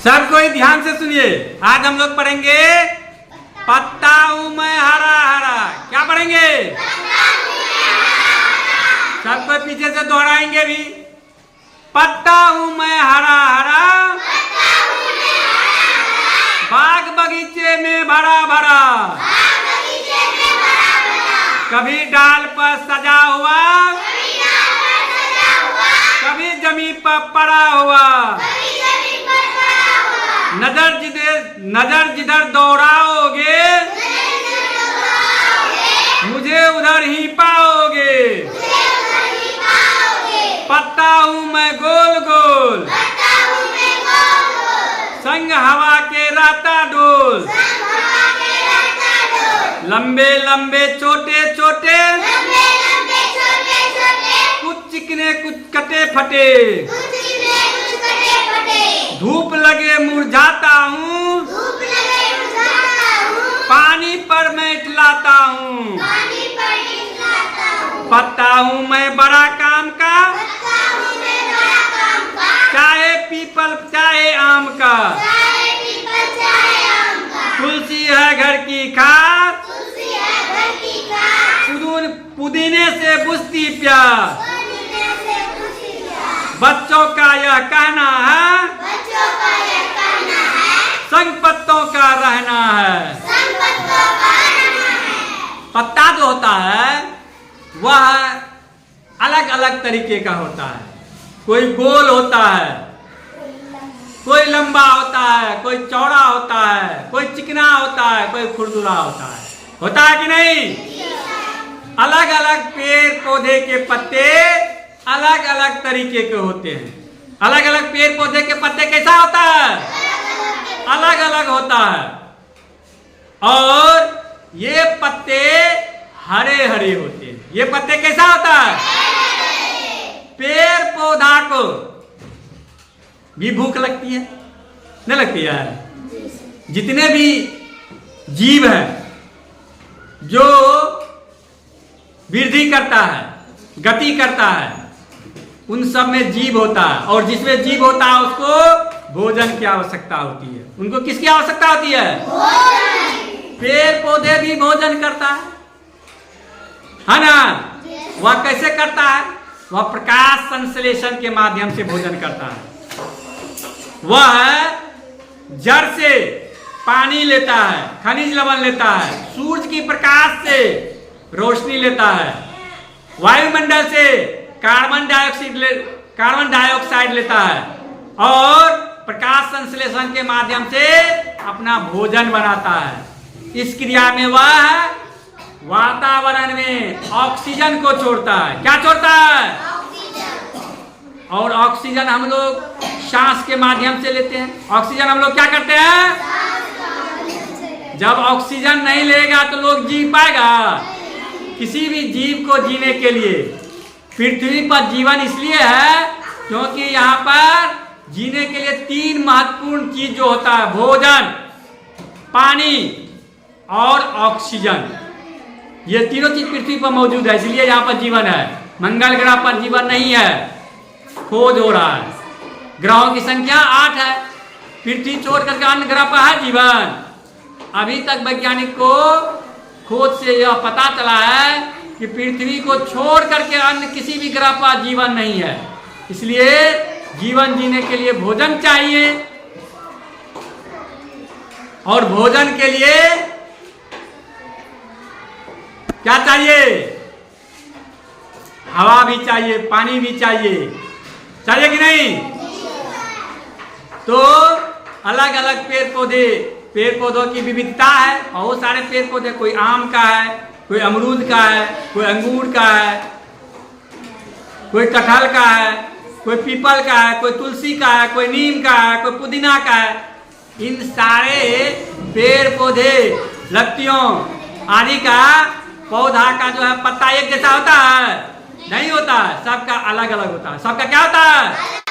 सब कोई ध्यान से सुनिए। आज हम लोग पढ़ेंगे पत्ता हूं मैं हरा हरा। क्या पढ़ेंगे? सब कोई पीछे से दोहराएंगे भी। पत्ता हूं मैं हरा हरा, बाग बगीचे में भरा भरा, कभी डाल पर सजा हुआ, कभी जमीन पर पड़ा हुआ, नजर जिधर दौड़ाओगे मुझे उधर ही पाओगे। पत्ता हूं मैं गोल गोल, संग हवा के राता डोल, लंबे लंबे छोटे छोटे, कुछ चिकने कुछ कटे फटे, धूप लगे मुरझाता हूँ, पानी पर मैं इठलाता हूँ। पत्ता हूँ मैं बड़ा काम का, चाहे पीपल चाहे आम का, तुलसी है घर की खास, पुदीने से बुझती प्यास। बच्चों का यह कहना है, संग पत्तों का रहना है। पत्ता जो होता है वह अलग अलग तरीके का होता है। कोई गोल होता है, कोई लंबा होता है, कोई चौड़ा होता है, कोई चिकना होता है, कोई खुरदुरा होता है कि नहीं? अलग अलग पेड़ पौधे के पत्ते अलग अलग तरीके के होते हैं। अलग अलग पेड़ पौधे के पत्ते कैसा होता है? अलग अलग होता है। और ये पत्ते हरे हरे होते हैं। ये पत्ते कैसा होता है? पेड़ पौधा को भी भूख लगती है, नहीं लगती है? जितने भी जीव हैं जो वृद्धि करता है, गति करता है, उन सब में जीव होता है। और जिसमें जीव होता है उसको भोजन की आवश्यकता होती है। उनको किसकी आवश्यकता होती है? पेड़ पौधे भी भोजन करता है ना? वह कैसे करता है? वह प्रकाश संश्लेषण के माध्यम से भोजन करता है। वह जड़ से पानी लेता है, खनिज लवण लेता है, सूरज की प्रकाश से रोशनी लेता है, वायुमंडल से कार्बन डाइऑक्साइड लेता है और प्रकाश संश्लेषण के माध्यम से अपना भोजन बनाता है। इस क्रिया में वह वातावरण में ऑक्सीजन को छोड़ता है। क्या छोड़ता है? और ऑक्सीजन हम लोग सांस के माध्यम से लेते हैं। ऑक्सीजन हम लोग क्या करते हैं? जब ऑक्सीजन नहीं लेगा तो लोग जी पाएगा? किसी भी जीव को जीने के लिए पृथ्वी पर जीवन इसलिए है क्योंकि यहाँ पर जीने के लिए तीन महत्वपूर्ण चीज जो होता है, भोजन, पानी और ऑक्सीजन। ये तीनों चीज पृथ्वी पर मौजूद है, इसलिए यहाँ पर जीवन है। मंगल ग्रह पर जीवन नहीं है, खोज हो रहा है। ग्रहों की संख्या 8 है। पृथ्वी छोड़ करके अन्य ग्रह पर है जीवन। अभी तक वैज्ञानिक को खोज से यह पता चला है कि पृथ्वी को छोड़ करके अन्य किसी भी ग्रह पर जीवन नहीं है। इसलिए जीवन जीने के लिए भोजन चाहिए और भोजन के लिए क्या चाहिए? हवा भी चाहिए, पानी भी चाहिए कि नहीं? तो अलग अलग पेड़ पौधों की विविधता है। बहुत सारे पेड़ पौधे, कोई आम का है, कोई अमरूद का है, कोई अंगूर का है, कोई कटहल का है, कोई पीपल का है, कोई तुलसी का है, कोई नीम का है, कोई पुदीना का है। इन सारे पेड़ पौधे, लत्तियों आदि का पौधा का जो है पत्ता एक जैसा होता है? नहीं होता है। सबका अलग अलग होता है। सबका क्या होता है?